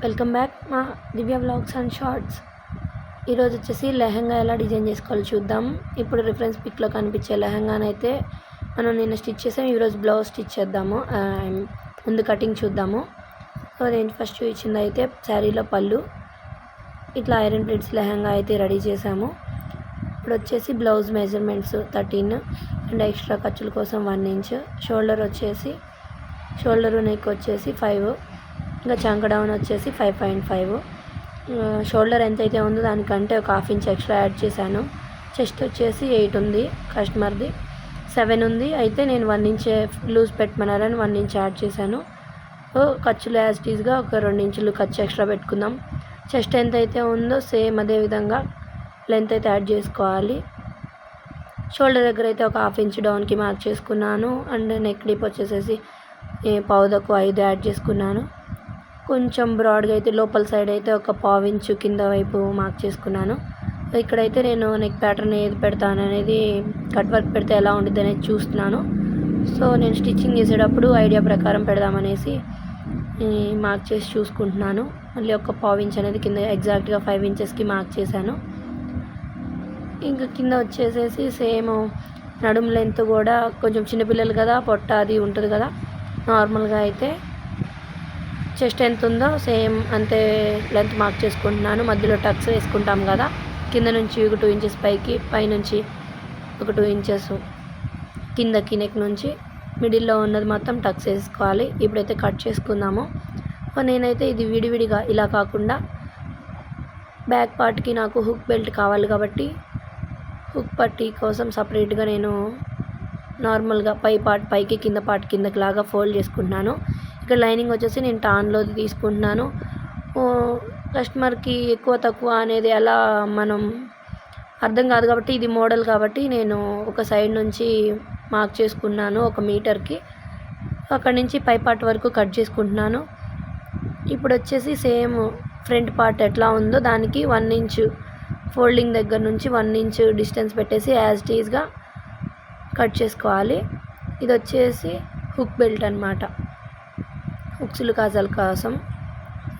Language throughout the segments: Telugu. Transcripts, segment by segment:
వెల్కమ్ బ్యాక్ మా దివ్య వ్లాగ్స్ అండ్ షార్ట్స్. ఈరోజు వచ్చేసి లెహంగా ఎలా డిజైన్ చేసుకోవాలో చూద్దాం. ఇప్పుడు రిఫరెన్స్ పిక్లో కనిపించే లెహంగానైతే మనం నిన్న స్టిచ్ చేసాం. ఈరోజు బ్లౌజ్ స్టిచ్ చేద్దాము. ముందు కటింగ్ చూద్దాము. సో నేను ఫస్ట్ చూపించింది అయితే శారీలో పళ్ళు, ఇట్లా ఐరన్ ప్లేట్స్ లెహంగా అయితే రెడీ చేసాము. ఇప్పుడు వచ్చేసి బ్లౌజ్ మెజర్మెంట్స్ 13 అండ్ ఎక్స్ట్రా ఖర్చుల కోసం 1 ఇంచ్, షోల్డర్ నెక్ వచ్చేసి 5, ఇంకా చంక డౌన్ వచ్చేసి 5.5. షోల్డర్ ఎంతైతే ఉందో దానికంటే ఒక 1/2 ఇంచ్ ఎక్స్ట్రా యాడ్ చేశాను. చెస్ట్ వచ్చేసి 8 ఉంది, కస్టమర్ది 7 ఉంది. అయితే నేను 1 ఇంచ్ లూజ్ పెట్టమన్నారని 1 ఇంచ్ యాడ్ చేశాను. ఖర్చులు యాజ్ టీజ్గా ఒక 2 ఇంచులు ఖర్చు ఎక్స్ట్రా పెట్టుకుందాం. చెస్ట్ ఎంతైతే ఉందో సేమ్ అదే విధంగా లెంత్ అయితే యాడ్ చేసుకోవాలి. షోల్డర్ దగ్గర అయితే ఒక 1/2 ఇంచ్ డౌన్కి మార్క్ చేసుకున్నాను. అండ్ నెక్ డీప్ వచ్చేసేసి 1/4 యాడ్ చేసుకున్నాను. కొంచెం బ్రాడ్గా అయితే లోపల సైడ్ అయితే ఒక 1/4 ఇంచు కింద వైపు మార్క్ చేసుకున్నాను. ఇక్కడైతే నేను నెక్ ప్యాటర్న్ ఏది పెడతాను అనేది, కట్ వర్క్ పెడితే ఎలా ఉంటుంది అనేది చూస్తున్నాను. సో నేను స్టిచ్చింగ్ చేసేటప్పుడు ఐడియా ప్రకారం పెడదామనేసి మార్క్ చేసి చూసుకుంటున్నాను. మళ్ళీ ఒక 1/4 ఇంచ్ అనేది కింద ఎగ్జాక్ట్గా 5 ఇంచెస్కి మార్క్ చేశాను. ఇంకా కింద వచ్చేసేసి సేమ్ నడుము లెంత్ కూడా కొంచెం చిన్నపిల్లలు కదా, పొట్ట అది ఉంటుంది కదా. నార్మల్గా అయితే చెస్ట్ ఎంత ఉందో సేమ్ అంతే లెంత్ మార్క్ చేసుకుంటున్నాను. మధ్యలో టక్స్ వేసుకుంటాం కదా, కింద నుంచి ఒక 2 ఇంచెస్ పైకి, పైనుంచి ఒక 2 ఇంచెస్ కిందకి, నెక్ నుంచి మిడిల్లో ఉన్నది మొత్తం టక్స్ వేసుకోవాలి. ఇప్పుడైతే కట్ చేసుకుందాము. నేనైతే ఇది విడివిడిగా ఇలా కాకుండా బ్యాక్ పార్ట్కి నాకు హుక్ బెల్ట్ కావాలి కాబట్టి హుక్ పట్టీ కోసం సపరేట్గా నేను నార్మల్గా పైకి కింద పార్ట్ కిందకి లాగా ఫోల్డ్ చేసుకుంటున్నాను. ఇక్కడ లైనింగ్ వచ్చేసి నేను టాన్లో తీసుకుంటున్నాను. కస్టమర్కి ఎక్కువ తక్కువ అనేది ఎలా మనం అర్థం కాదు కాబట్టి, ఇది మోడల్ కాబట్టి నేను ఒక సైడ్ నుంచి మార్క్ చేసుకున్నాను 1 మీటర్కి. అక్కడి నుంచి పై పార్ట్ వరకు కట్ చేసుకుంటున్నాను. ఇప్పుడు వచ్చేసి సేమ్ ఫ్రంట్ పార్ట్ ఎట్లా ఉందో దానికి 1 ఇంచ్ ఫోల్డింగ్ దగ్గర నుంచి 1 ఇంచ్ డిస్టెన్స్ పెట్టేసి యాజ్ టీజ్గా కట్ చేసుకోవాలి. ఇది వచ్చేసి హుక్ బెల్ట్ అనమాట. హుక్స్లు కాజాల కోసం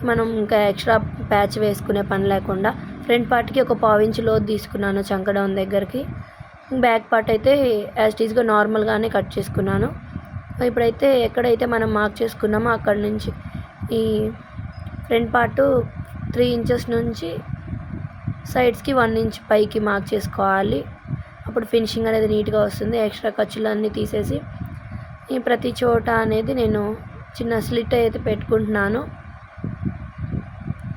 మనం ఇంకా ఎక్స్ట్రా ప్యాచ్ వేసుకునే పని లేకుండా ఫ్రంట్ పార్ట్కి ఒక 1/4 ఇంచ్ లోతు తీసుకున్నాను చంక డౌన్ దగ్గరికి. బ్యాక్ పార్ట్ అయితే యాజ్ టీజ్గా నార్మల్గానే కట్ చేసుకున్నాను. ఇప్పుడైతే ఎక్కడైతే మనం మార్క్ చేసుకున్నామో అక్కడి నుంచి ఈ ఫ్రంట్ పార్ట్ 3 ఇంచెస్ నుంచి సైడ్స్కి 1 ఇంచ్ పైకి మార్క్ చేసుకోవాలి. అప్పుడు ఫినిషింగ్ అనేది నీట్గా వస్తుంది. ఎక్స్ట్రా ఖర్చులన్నీ తీసేసి ఈ ప్రతి చోట అనేది నేను చిన్న స్లిట్ అయితే పెట్టుకుంటున్నాను.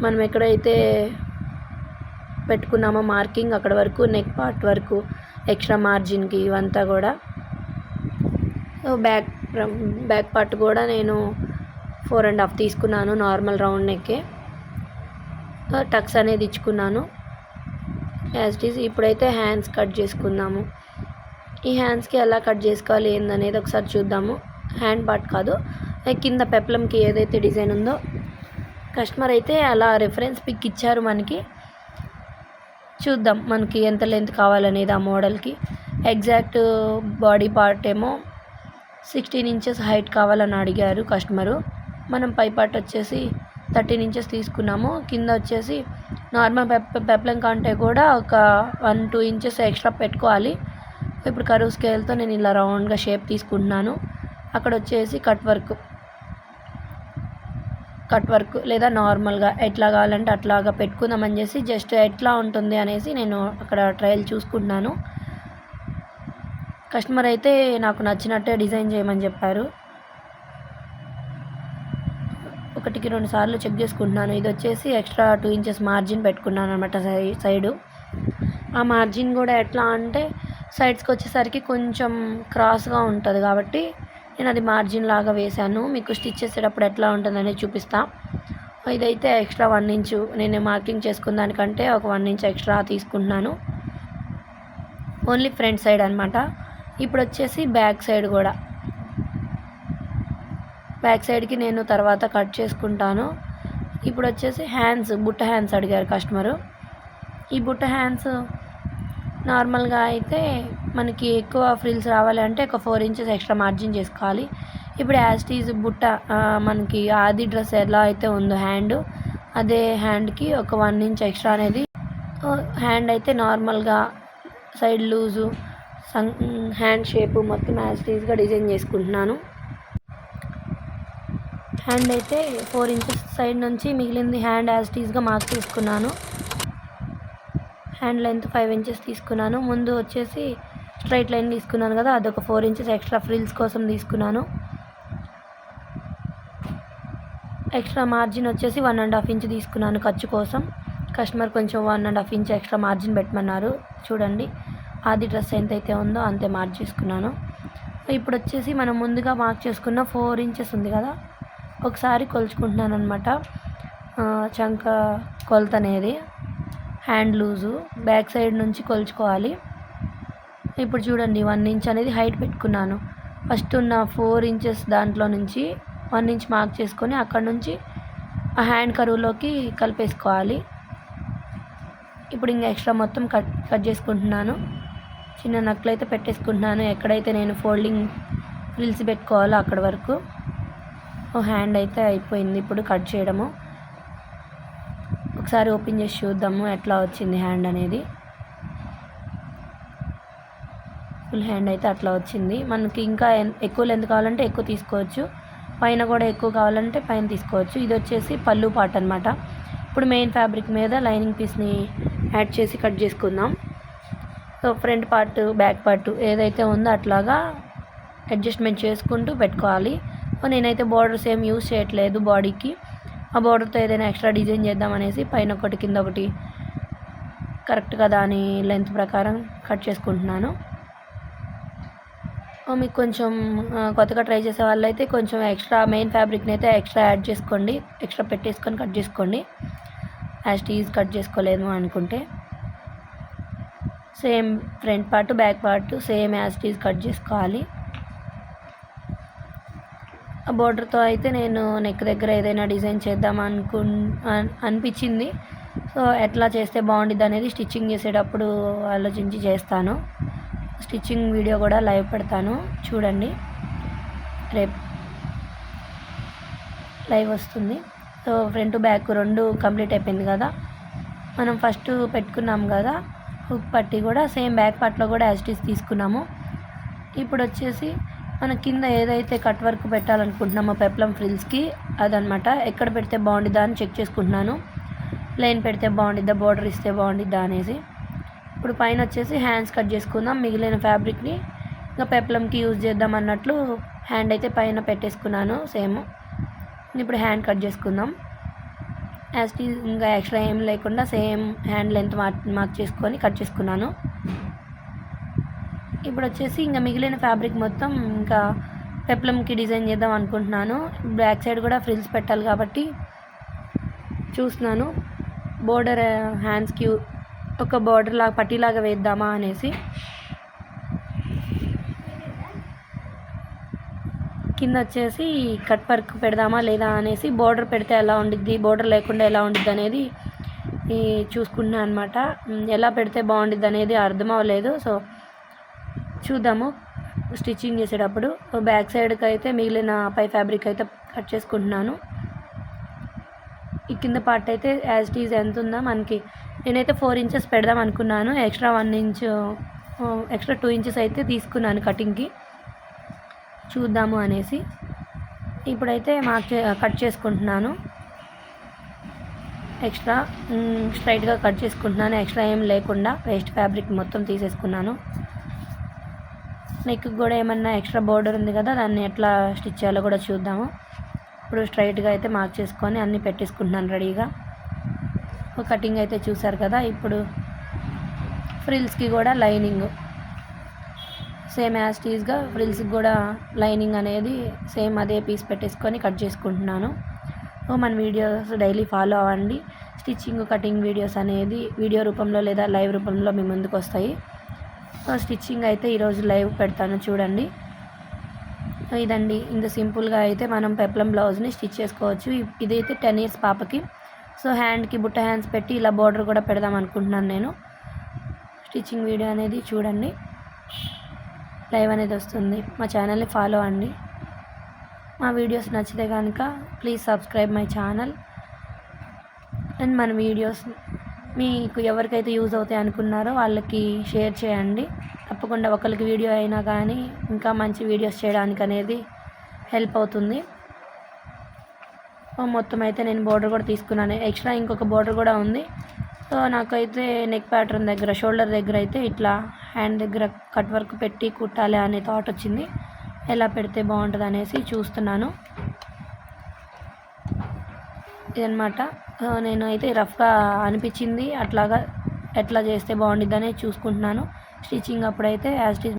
మనం ఎక్కడైతే పెట్టుకున్నామో మార్కింగ్ అక్కడ వరకు, నెక్ పార్ట్ వరకు ఎక్స్ట్రా మార్జిన్కి ఇవంతా కూడా. బ్యాక్ పార్ట్ కూడా నేను 4.5 తీసుకున్నాను నార్మల్ రౌండ్ నెక్కే. టక్స్ అనేది ఇచ్చుకున్నాను యాజ్ ఇట్ ఈజ్. ఇప్పుడైతే హ్యాండ్స్ కట్ చేసుకుందాము. ఈ హ్యాండ్స్కి ఎలా కట్ చేసుకోవాలి ఏందనేది ఒకసారి చూద్దాము. హ్యాండ్ పార్ట్ కాదు, కింద పెప్లంకి ఏదైతే డిజైన్ ఉందో కస్టమర్ అయితే అలా రెఫరెన్స్ పిక్ ఇచ్చారు మనకి. చూద్దాం మనకి ఎంత లెంత్ కావాలనేది ఆ మోడల్కి. ఎగ్జాక్ట్ బాడీ పార్ట్ ఏమో 16 ఇంచెస్ హైట్ కావాలని అడిగారు కస్టమరు. మనం పై పార్ట్ వచ్చేసి 13 ఇంచెస్ తీసుకున్నాము. కింద వచ్చేసి నార్మల్ పెప్లం కంటే కూడా ఒక 1-2 ఇంచెస్ ఎక్స్ట్రా పెట్టుకోవాలి. ఇప్పుడు కరువు స్కేల్తో నేను ఇలా రౌండ్గా షేప్ తీసుకుంటున్నాను. అక్కడ వచ్చేసి కట్ వర్క్ లేదా నార్మల్గా ఎట్లా కావాలంటే అట్లాగా పెట్టుకుందామని చేసి జస్ట్ ఎట్లా ఉంటుంది అనేసి నేను అక్కడ ట్రయల్ చూసుకుంటున్నాను. కస్టమర్ అయితే నాకు నచ్చినట్టే డిజైన్ చేయమని చెప్పారు. 1కి 2 సార్లు చెక్ చేసుకుంటున్నాను. ఇది వచ్చేసి ఎక్స్ట్రా 2 ఇంచెస్ మార్జిన్ పెట్టుకున్నాను అనమాట సైడు. ఆ మార్జిన్ కూడా ఎట్లా అంటే సైడ్స్కి వచ్చేసరికి కొంచెం క్రాస్గా ఉంటుంది కాబట్టి నేను అది మార్జిన్ లాగా వేశాను. మీకు స్టిచ్ చేసేటప్పుడు ఎట్లా ఉంటుందనేది చూపిస్తా. ఇదైతే ఎక్స్ట్రా 1 ఇంచు నేను మార్కింగ్ చేసుకున్న దానికంటే ఒక 1 ఇంచ్ ఎక్స్ట్రా తీసుకుంటున్నాను. ఓన్లీ ఫ్రంట్ సైడ్ అనమాట. ఇప్పుడు వచ్చేసి బ్యాక్ సైడ్ కూడా, బ్యాక్ సైడ్కి నేను తర్వాత కట్ చేసుకుంటాను. ఇప్పుడు వచ్చేసి హ్యాండ్స్, బుట్ట హ్యాండ్స్ అడిగారు కస్టమరు. ఈ బుట్ట హ్యాండ్స్ నార్మల్గా అయితే మనకి ఎక్కువ ఫ్రిల్స్ రావాలి అంటే ఒక 4 ఇంచెస్ ఎక్స్ట్రా మార్జిన్ చేసుకోవాలి. ఇప్పుడు యాజ్ టీజ్ బుట్ట మనకి ఆది డ్రెస్ ఎలా అయితే ఉందో హ్యాండ్ అదే హ్యాండ్కి ఒక 1 ఇంచ్ ఎక్స్ట్రా అనేది. హ్యాండ్ అయితే నార్మల్గా సైడ్ లూజు హ్యాండ్ షేపు మొత్తం యాజ్ ఇట్ ఈస్గా డిజైన్ చేసుకుంటున్నాను. హ్యాండ్ అయితే 4 ఇంచెస్ సైడ్ నుంచి మిగిలింది హ్యాండ్ యాజ్ ఇట్ ఈస్గా మార్క్ తీసుకున్నాను. హ్యాండ్ లెంత్ 5 ఇంచెస్ తీసుకున్నాను. ముందు వచ్చేసి స్ట్రైట్ లైన్ తీసుకున్నాను కదా, అదొక 4 ఇంచెస్ ఎక్స్ట్రా ఫ్రిల్స్ కోసం తీసుకున్నాను. ఎక్స్ట్రా మార్జిన్ వచ్చేసి 1.5 ఇంచ్ తీసుకున్నాను ఖర్చు కోసం. కస్టమర్ కొంచెం 1.5 ఇంచ్ ఎక్స్ట్రా మార్జిన్ పెట్టమన్నారు. చూడండి, ఆది డ్రెస్ ఎంతైతే ఉందో అంతే మార్క్ చేసుకున్నాను. ఇప్పుడు వచ్చేసి మనం ముందుగా మార్క్ చేసుకున్న 4 ఇంచెస్ ఉంది కదా, ఒకసారి కొలుచుకుంటున్నాను అనమాట. చంక కొలత అనేది హ్యాండ్ లూజు బ్యాక్ సైడ్ నుంచి కొలుచుకోవాలి. ఇప్పుడు చూడండి, 1 ఇంచ్ అనేది హైట్ పెట్టుకున్నాను. ఫస్ట్ ఉన్న 4 ఇంచెస్ దాంట్లో నుంచి 1 ఇంచ్ మార్క్ చేసుకొని అక్కడ నుంచి ఆ హ్యాండ్ కరువులోకి కలిపేసుకోవాలి. ఇప్పుడు ఇంకా ఎక్స్ట్రా మొత్తం కట్ చేసుకుంటున్నాను. చిన్న నక్కులు అయితే పెట్టేసుకుంటున్నాను ఎక్కడైతే నేను ఫోల్డింగ్ ఫ్రిల్స్ పెట్టుకోవాలో అక్కడ వరకు. హ్యాండ్ అయితే అయిపోయింది ఇప్పుడు కట్ చేయడము. ఒకసారి ఓపెన్ చేసి చూద్దాము ఎట్లా వచ్చింది హ్యాండ్ అనేది. ఫుల్ హ్యాండ్ అయితే అట్లా వచ్చింది. మనకి ఇంకా ఎక్కువ లెంత్ కావాలంటే ఎక్కువ తీసుకోవచ్చు, పైన కూడా ఎక్కువ కావాలంటే పైన తీసుకోవచ్చు. ఇది వచ్చేసి పళ్ళు పార్ట్ అనమాట. ఇప్పుడు మెయిన్ ఫ్యాబ్రిక్ మీద లైనింగ్ పీస్ని యాడ్ చేసి కట్ చేసుకుందాం. So front part back part ఏదైతే ఉందో అట్లాగా అడ్జస్ట్మెంట్ చేసుకుంటూ పెట్టుకోవాలి. నేనైతే బార్డర్స్ ఏం యూజ్ చేయట్లేదు బాడీకి. ఆ బార్డర్తో ఏదైనా ఎక్స్ట్రా డిజైన్ చేద్దాం అనేసి పైన ఒకటి కింద ఒకటి కరెక్ట్గా దాని లెంత్ ప్రకారం కట్ చేసుకుంటున్నాను. మీకు కొంచెం కొత్తగా ట్రై చేసే వాళ్ళైతే కొంచెం ఎక్స్ట్రా మెయిన్ ఫ్యాబ్రిక్ని అయితే ఎక్స్ట్రా యాడ్ చేసుకోండి, ఎక్స్ట్రా పెట్టేసుకొని కట్ చేసుకోండి. యాజ్ టీజ్ కట్ చేసుకోలేదు అనుకుంటే same front part back part same as it is cut చేసుకోవాలి. ఆ బోర్డర్తో అయితే నేను నెక్ దగ్గర ఏదైనా డిజైన్ చేద్దాం అనిపించింది. సో ఎట్లా చేస్తే బాగుంటుంది అనేది స్టిచ్చింగ్ చేసేటప్పుడు ఆలోచించి చేస్తాను. స్టిచ్చింగ్ వీడియో కూడా లైవ్ పెడతాను చూడండి, రేపు లైవ్ వస్తుంది. సో ఫ్రంట్ బ్యాక్ రెండు కంప్లీట్ అయిపోయింది కదా. మనం ఫస్ట్ పెట్టుకున్నాం కదా హుక్ పట్టి కూడా సేమ్ బ్యాక్ పార్ట్లో కూడా యాజ్ ఇట్ ఈజ్ తీసుకున్నాము. ఇప్పుడు వచ్చేసి మన కింద ఏదైతే కట్ వర్క్ పెట్టాలనుకుంటున్నామో పెప్లం ఫ్రిల్స్కి అదనమాట. ఎక్కడ పెడితే బాగుండిద్దా అని చెక్ చేసుకుంటున్నాను. ప్లెయిన్ పెడితే బాగుండిద్దా, బార్డర్ ఇస్తే బాగుండిద్దా అనేసి. ఇప్పుడు పైన వచ్చేసి హ్యాండ్స్ కట్ చేసుకుందాం. మిగిలిన ఫ్యాబ్రిక్ని ఇంకా పెప్లంకి యూజ్ చేద్దాం అన్నట్లు హ్యాండ్ అయితే పైన పెట్టేసుకున్నాను సేమ్. ఇప్పుడు హ్యాండ్ కట్ చేసుకుందాం. యాజ్ టీ ఇంకా ఎక్స్ట్రా ఏం లేకుండా సేమ్ హ్యాండ్ లెంత్ మార్క్ చేసుకొని కట్ చేసుకున్నాను. ఇప్పుడు వచ్చేసి ఇంకా మిగిలిన ఫ్యాబ్రిక్ మొత్తం ఇంకా పెప్లంకి డిజైన్ చేద్దాం అనుకుంటున్నాను. బ్యాక్ సైడ్ కూడా ఫ్రిల్స్ పెట్టాలి కాబట్టి చూస్తున్నాను బోర్డర్ హ్యాండ్స్కి ఒక బార్డర్ లాగా పట్టీలాగా వేద్దామా అనేసి. కింద వచ్చేసి కట్ వర్క్ పెడదామా లేదా అనేసి, బోర్డర్ పెడితే ఎలా ఉండిద్ది బోర్డర్ లేకుండా ఎలా ఉండిద్ది అనేది చూసుకుంటున్నాను అనమాట. ఎలా పెడితే బాగుండిద్ది అనేది అర్థం అవ్వలేదు. సో చూద్దాము స్టిచ్చింగ్ చేసేటప్పుడు. బ్యాక్ సైడ్కి అయితే మిగిలిన పై ఫ్యాబ్రిక్ అయితే కట్ చేసుకుంటున్నాను. ఈ కింద పార్ట్ అయితే యాజ్ టీజ్ ఎంత ఉందో మనకి, నేనైతే 4 ఇంచెస్ పెడదాం అనుకున్నాను. ఎక్స్ట్రా 1 ఇంచ్ ఎక్స్ట్రా 2 ఇంచెస్ అయితే తీసుకున్నాను కటింగ్కి, చూద్దాము అనేసి. ఇప్పుడైతే కట్ చేసుకుంటున్నాను. ఎక్స్ట్రా స్ట్రైట్గా కట్ చేసుకుంటున్నాను, ఎక్స్ట్రా ఏం లేకుండా వేస్ట్ ఫ్యాబ్రిక్ మొత్తం తీసేసుకున్నాను. నెక్ కూడా ఏమన్నా ఎక్స్ట్రా బోర్డర్ ఉంది కదా, దాన్ని ఎట్లా స్టిచ్ చేయాలో కూడా చూద్దాము. ఇప్పుడు స్ట్రైట్గా అయితే మార్క్ చేసుకొని అన్నీ పెట్టేసుకుంటున్నాను రెడీగా. కటింగ్ అయితే చూసారు కదా. ఇప్పుడు ఫ్రిల్స్కి కూడా లైనింగ్ సేమ్ యాజ్ టీజ్గా ఫ్రిల్స్కి కూడా లైనింగ్ అనేది సేమ్ అదే పీస్ పెట్టేసుకొని కట్ చేసుకుంటున్నాను. మన వీడియోస్ డైలీ ఫాలో అవ్వండి. స్టిచ్చింగ్ కటింగ్ వీడియోస్ అనేది వీడియో రూపంలో లేదా లైవ్ రూపంలో మీ ముందుకు వస్తాయి. స్టిచ్చింగ్ అయితే ఈరోజు లైవ్ పెడతాను చూడండి. ఇదండి, ఇంత సింపుల్గా అయితే మనం పెప్లం బ్లౌజ్ని స్టిచ్ చేసుకోవచ్చు. ఇదైతే 10 ఇయర్స్ పాపకి. సో హ్యాండ్కి బుట్ట హ్యాండ్స్ పెట్టి ఇలా బార్డర్ కూడా పెడదాం అనుకుంటున్నాను నేను. స్టిచ్చింగ్ వీడియో అనేది చూడండి, లైవ్ అనేది వస్తుంది. మా ఛానల్ని ఫాలో అవ్వండి. మా వీడియోస్ నచ్చితే కనుక please subscribe my channel. And మన వీడియోస్ మీకు ఎవరికైతే యూజ్ అవుతాయి అనుకున్నారో వాళ్ళకి షేర్ చేయండి. తప్పకుండా ఒకరికి వీడియో అయినా కానీ ఇంకా మంచి వీడియోస్ చేయడానికి అనేది హెల్ప్ అవుతుంది. మొత్తం అయితే నేను బోర్డర్ కూడా తీసుకున్నాను. ఎక్స్ట్రా ఇంకొక బోర్డర్ కూడా ఉంది. సో నాకైతే నెక్ ప్యాటర్న్ దగ్గర, షోల్డర్ దగ్గర అయితే ఇట్లా హ్యాండ్ దగ్గర కట్ వర్క్ పెట్టి కుట్టాలి అనే థాట్ వచ్చింది. ఎలా పెడితే బాగుంటుంది అనేసి చూస్తున్నాను. ఇదనమాట. నేను అయితే రఫ్గా అనిపించింది, అట్లాగా ఎట్లా చేస్తే బాగుండిద్ది అనేది చూసుకుంటున్నాను. స్టిచ్చింగ్ అప్పుడైతే యాజ్ ఇట్ ఈజ్